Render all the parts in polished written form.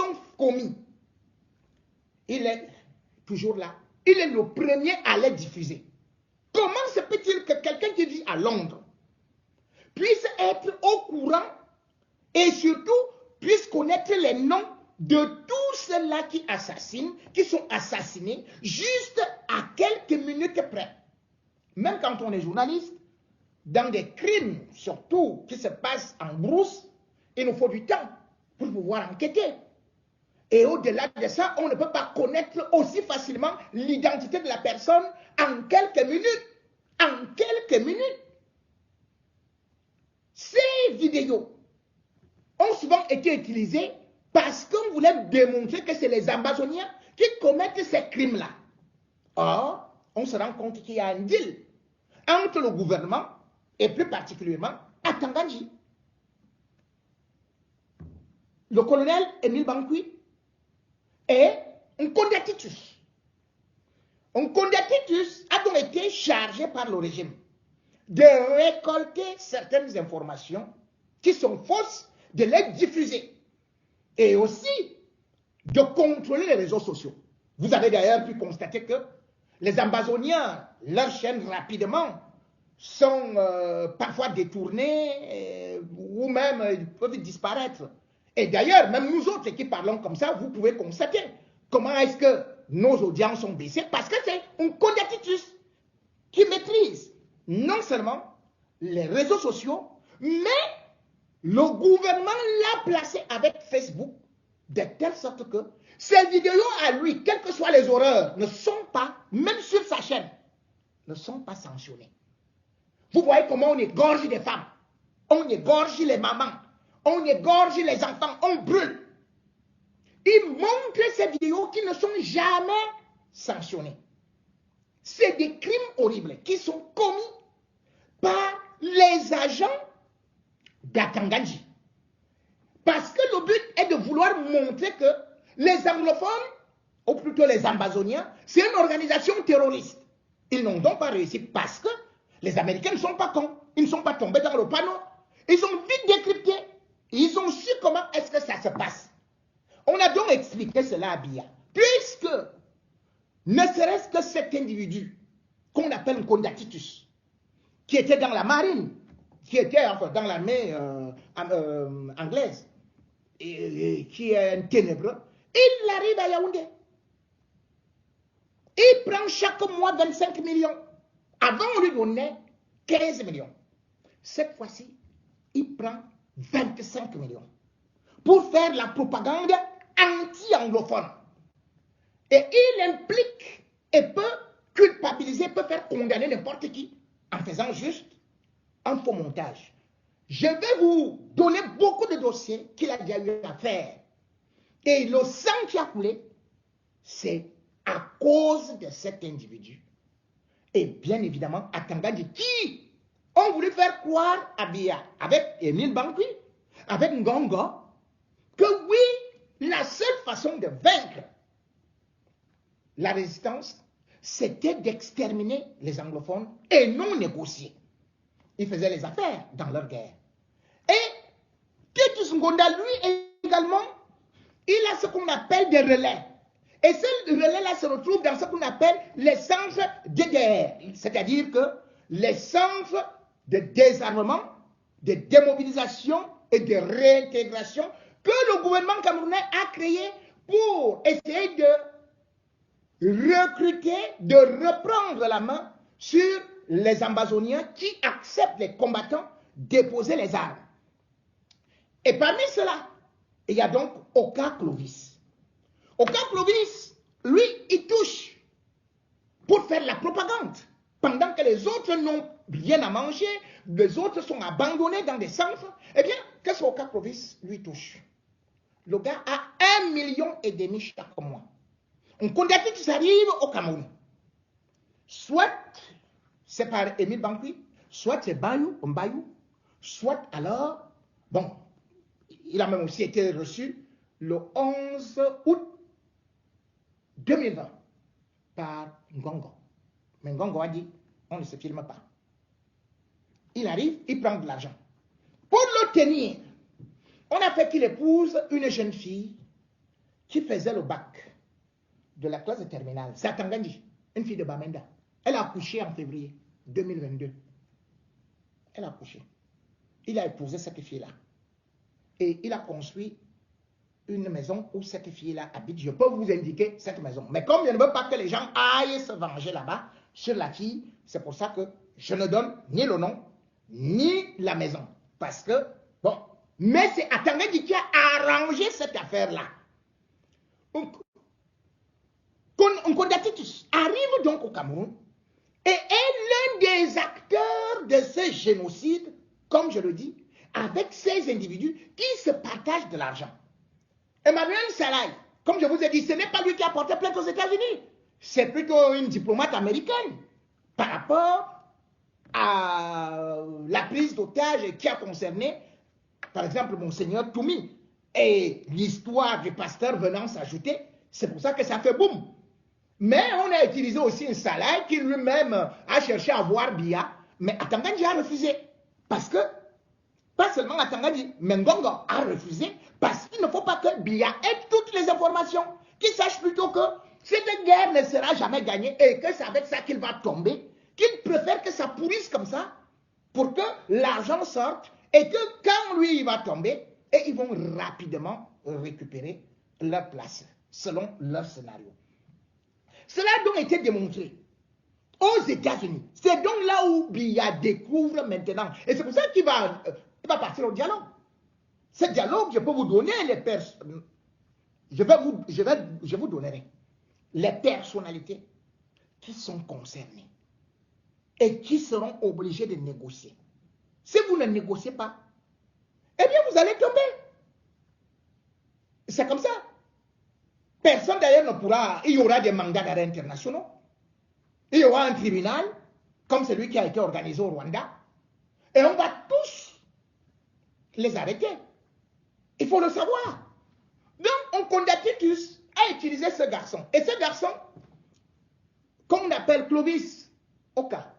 sont commis, il est toujours là. Il est le premier à les diffuser. Comment se peut-il que quelqu'un qui vit à Londres puisse être au courant et surtout puisse connaître les noms de tous ceux-là qui assassinent, qui sont assassinés juste à quelques minutes près? Même quand on est journaliste, dans des crimes surtout qui se passent en brousse, il nous faut du temps pour pouvoir enquêter. Et au-delà de ça, on ne peut pas connaître aussi facilement l'identité de la personne en quelques minutes. En quelques minutes. Ces vidéos ont souvent été utilisées parce qu'on voulait démontrer que c'est les Ambazoniens qui commettent ces crimes-là. Or, on se rend compte qu'il y a un deal entre le gouvernement et plus particulièrement à Tanganji. Le colonel Émile Bankui et Nkonda Titus. Nkonda Titus a donc été chargé par le régime de récolter certaines informations qui sont fausses, de les diffuser et aussi de contrôler les réseaux sociaux. Vous avez d'ailleurs pu constater que les Ambazoniens, leurs chaînes rapidement sont parfois détournées ou même peuvent disparaître. Et d'ailleurs, même nous autres qui parlons comme ça, vous pouvez constater comment est-ce que nos audiences sont baissées, parce que c'est Nkonda Titus qui maîtrise non seulement les réseaux sociaux, mais le gouvernement l'a placé avec Facebook de telle sorte que ces vidéos à lui, quelles que soient les horreurs, ne sont pas, même sur sa chaîne, ne sont pas sanctionnées. Vous voyez comment on égorge des femmes, on égorge les mamans, on égorge les enfants, on brûle. Il montre ces vidéos qui ne sont jamais sanctionnées. C'est des crimes horribles qui sont commis par les agents d'Atanganji. Parce que le but est de vouloir montrer que les anglophones, ou plutôt les Ambazoniens, c'est une organisation terroriste. Ils n'ont donc pas réussi parce que les Américains ne sont pas cons. Ils ne sont pas tombés dans le panneau. Ils ont vite décrypté. Ils ont su comment est-ce que ça se passe. On a donc expliqué cela à Biya. Puisque, ne serait-ce que cet individu, qu'on appelle Nkonda Titus, qui était dans la marine, qui était enfin, dans l'armée anglaise, et qui est un ténébreux, il arrive à Yaoundé. Il prend chaque mois 25 millions. Avant, on lui donnait 15 millions. Cette fois-ci, il prend 25 millions pour faire la propagande anti-anglophone. Et il implique et peut culpabiliser, peut faire condamner n'importe qui en faisant juste un faux montage. Je vais vous donner beaucoup de dossiers qu'il a déjà eu à faire. Et le sang qui a coulé, c'est à cause de cet individu. Et bien évidemment, à Tanganji, qui ont voulu faire croire à Biya, avec Émile Bankui, avec Ngongo, que oui, la seule façon de vaincre la résistance, c'était d'exterminer les anglophones et non négocier. Ils faisaient les affaires dans leur guerre. Et Titus Ngonda, lui également, il a ce qu'on appelle des relais. Et ces relais-là se retrouvent dans ce qu'on appelle les centres DDR, c'est-à-dire que les centres de désarmement, de démobilisation et de réintégration que le gouvernement camerounais a créé pour essayer de recruter, de reprendre la main sur les Ambazoniens qui acceptent les combattants déposer les armes. Et parmi cela, il y a donc Oka Clovis. Oka Clovis, lui, il touche pour faire la propagande. Pendant que les autres n'ont rien à manger, les autres sont abandonnés dans des centres, eh bien, qu'est-ce qu'Oka Clovis lui touche? Le gars a 1,5 million chaque mois. On condamne que ça arrive au Cameroun. Soit c'est par Émile Bankui, soit c'est Mbayou, soit alors, bon, il a même aussi été reçu le 11 août 2020 par Ngongo. Mais Ngongo a dit, on ne se filme pas. Il arrive, il prend de l'argent. Pour le tenir, on a fait qu'il épouse une jeune fille qui faisait le bac de la classe de terminale. C'est Tangandji, une fille de Bamenda. Elle a accouché en février 2022. Elle a accouché. Il a épousé cette fille-là. Et il a construit une maison où cette fille-là habite. Je peux vous indiquer cette maison. Mais comme je ne veux pas que les gens aillent se venger là-bas sur la fille, c'est pour ça que je ne donne ni le nom, ni la maison. Parce que, bon, mais c'est Atangandji qui a arrangé cette affaire-là. Nkonda Titus arrive donc au Cameroun et est l'un des acteurs de ce génocide, comme je le dis, avec ces individus qui se partagent de l'argent. Emmanuel Salaï, comme je vous ai dit, ce n'est pas lui qui a porté plainte aux États-Unis. C'est plutôt une diplomate américaine par rapport à la prise d'otage qui a concerné, par exemple, Monseigneur Toumi. Et l'histoire du pasteur venant s'ajouter, c'est pour ça que ça fait boum. Mais on a utilisé aussi un Salaï qui lui-même a cherché à voir Biya, mais Atangandji a refusé. Parce que, pas seulement Atangandji, mais Ngongo a refusé parce qu'il ne faut pas que Biya ait toutes les informations. Qu'il sache plutôt que cette guerre ne sera jamais gagnée et que c'est avec ça qu'il va tomber, qu'il préfère que ça pourrisse comme ça pour que l'argent sorte et que quand lui il va tomber, et ils vont rapidement récupérer leur place selon leur scénario. Cela a donc été démontré aux États-Unis. C'est donc là où Biya découvre maintenant. Et c'est pour ça qu'il va partir au dialogue. Ce dialogue, je peux vous donner les personnes. Je vous donnerai les personnalités qui sont concernées et qui seront obligées de négocier. Si vous ne négociez pas, eh bien vous allez tomber. C'est comme ça. Personne d'ailleurs ne pourra, il y aura des mandats d'arrêt internationaux, il y aura un tribunal, comme celui qui a été organisé au Rwanda, et on va tous les arrêter. Il faut le savoir. Donc, Nkonda Titus a utilisé ce garçon. Et ce garçon, qu'on appelle Clovis Oka,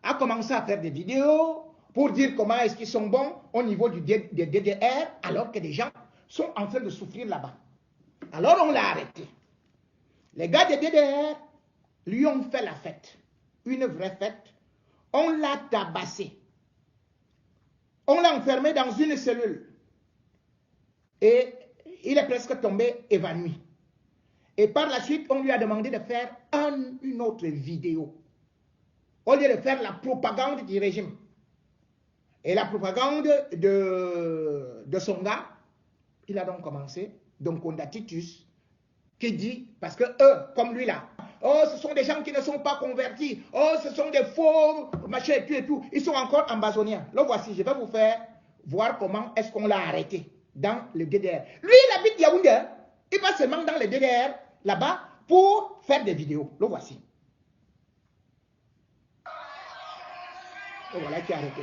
a commencé à faire des vidéos pour dire comment est-ce qu'ils sont bons au niveau des DDR, alors que des gens sont en train de souffrir là-bas. Alors on l'a arrêté. Les gars des DDR lui ont fait la fête, une vraie fête. On l'a tabassé. On l'a enfermé dans une cellule. Et il est presque tombé évanoui. Et par la suite, on lui a demandé de faire une autre vidéo. Au lieu de faire la propagande du régime. Et la propagande de son gars, il a donc commencé, donc Nkonda Titus, qui dit, parce que eux, comme lui là, oh, ce sont des gens qui ne sont pas convertis, oh, ce sont des faux, machin et tout, ils sont encore ambazoniens. Là, voici, je vais vous faire voir comment est-ce qu'on l'a arrêté dans le DDR. Lui, il habite Yaoundé, il va seulement dans le DDR, là-bas, pour faire des vidéos. Le voici. Oh, voilà qui est arrêté.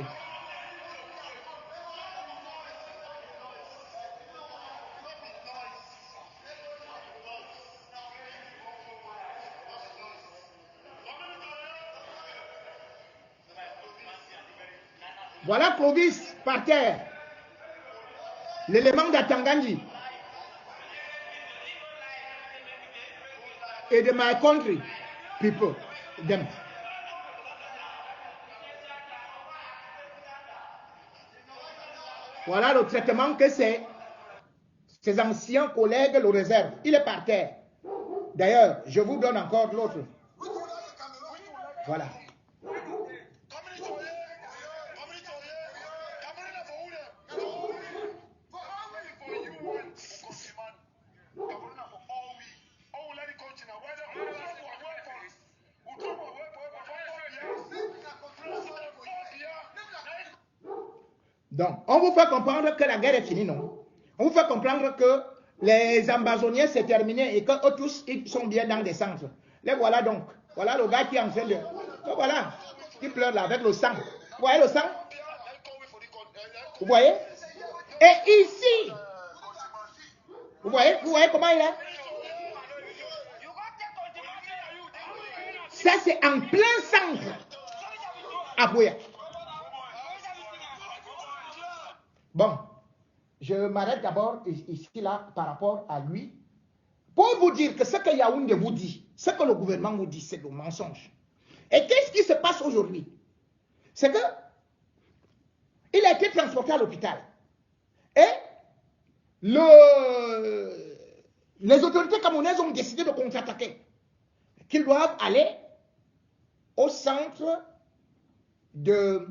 Voilà Clovis par terre. L'élément d'Atangandji. Et de my country people. Them. Voilà le traitement que ses anciens collègues le réservent. Il est par terre. D'ailleurs, je vous donne encore l'autre. Voilà. Donc, on vous fait comprendre que la guerre est finie, non? On vous fait comprendre que les ambazoniens c'est terminé et qu'eux tous, ils sont bien dans des centres. Les voilà donc. Voilà le gars qui est en train de... Oh, voilà, qui pleure là avec le sang. Vous voyez le sang? Vous voyez? Et ici, vous voyez comment il est? Ça, c'est en plein centre à Buea. Bon, je m'arrête d'abord ici là par rapport à lui pour vous dire que ce que Yaoundé vous dit, ce que le gouvernement vous dit, c'est du mensonge. Et qu'est-ce qui se passe aujourd'hui? C'est que il a été transporté à l'hôpital. Et les autorités camerounaises ont décidé de contre-attaquer. Qu'ils doivent aller au centre de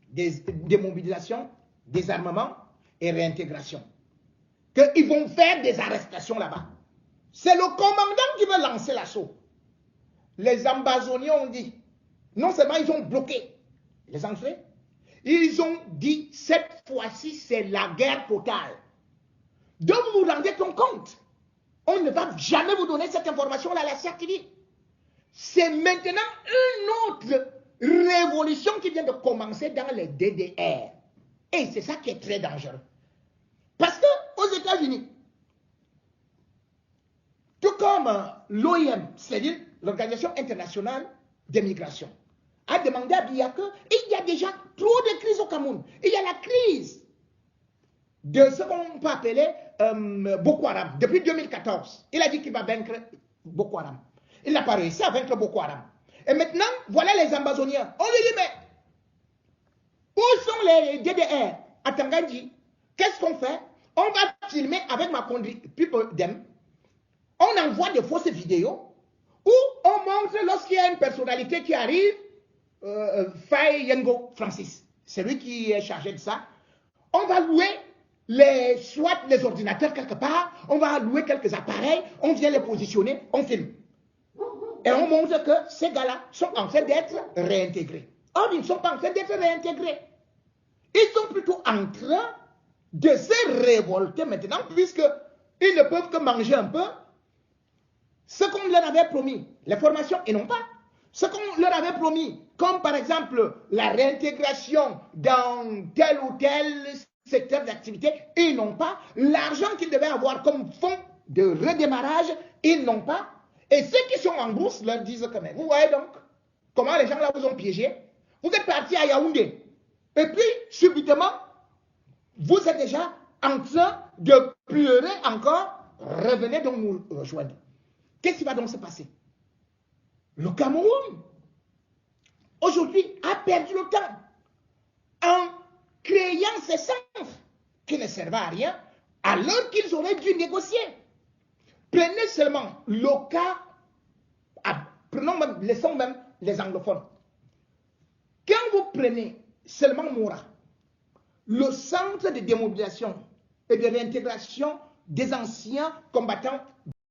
démobilisation, désarmement et réintégration. Qu'ils vont faire des arrestations là-bas. C'est le commandant qui veut lancer l'assaut. Les ambazoniers ont dit, non seulement ils ont bloqué les entrées, ils ont dit, cette fois-ci, c'est la guerre totale. Donc vous vous rendez compte, on ne va jamais vous donner cette information-là à la CRTV. C'est maintenant une autre révolution qui vient de commencer dans les DDR. Et c'est ça qui est très dangereux. Parce qu'aux États-Unis, tout comme l'OIM, c'est-à-dire l'Organisation internationale des migrations, a demandé à Biya qu'il y a déjà trop de crises au Cameroun. Il y a la crise de ce qu'on peut appeler Boko Haram. Depuis 2014, il a dit qu'il va vaincre Boko Haram. Il n'a pas réussi à vaincre Boko Haram. Et maintenant, voilà les ambazoniens. On lui dit, mais où sont les DDR à Tangandji? Qu'est-ce qu'on fait? On va filmer avec ma conduite, on envoie des fausses vidéos où on montre lorsqu'il y a une personnalité qui arrive, Faye Yengo Francis, c'est lui qui est chargé de ça. On va louer soit les ordinateurs quelque part, on va louer quelques appareils, on vient les positionner, on filme. Et on montre que ces gars-là sont en train d'être réintégrés. Or, ils ne sont pas en train d'être réintégrés. Ils sont plutôt en train de se révolter maintenant, puisqu'ils ne peuvent que manger un peu. Ce qu'on leur avait promis, les formations, ils n'ont pas. Ce qu'on leur avait promis, comme par exemple la réintégration dans tel ou tel secteur d'activité, ils n'ont pas. L'argent qu'ils devaient avoir comme fonds de redémarrage, ils n'ont pas. Et ceux qui sont en bourse leur disent quand même, vous voyez donc comment les gens là vous ont piégé. Vous êtes partis à Yaoundé. Et puis, subitement, vous êtes déjà en train de pleurer encore. Revenez donc nous rejoindre. Qu'est-ce qui va donc se passer? Le Cameroun, aujourd'hui, a perdu le temps en créant ces centres qui ne servent à rien, alors qu'ils auraient dû négocier. Prenez seulement le cas, laissons même les anglophones. Quand vous prenez seulement Moura, le centre de démobilisation et de réintégration des anciens combattants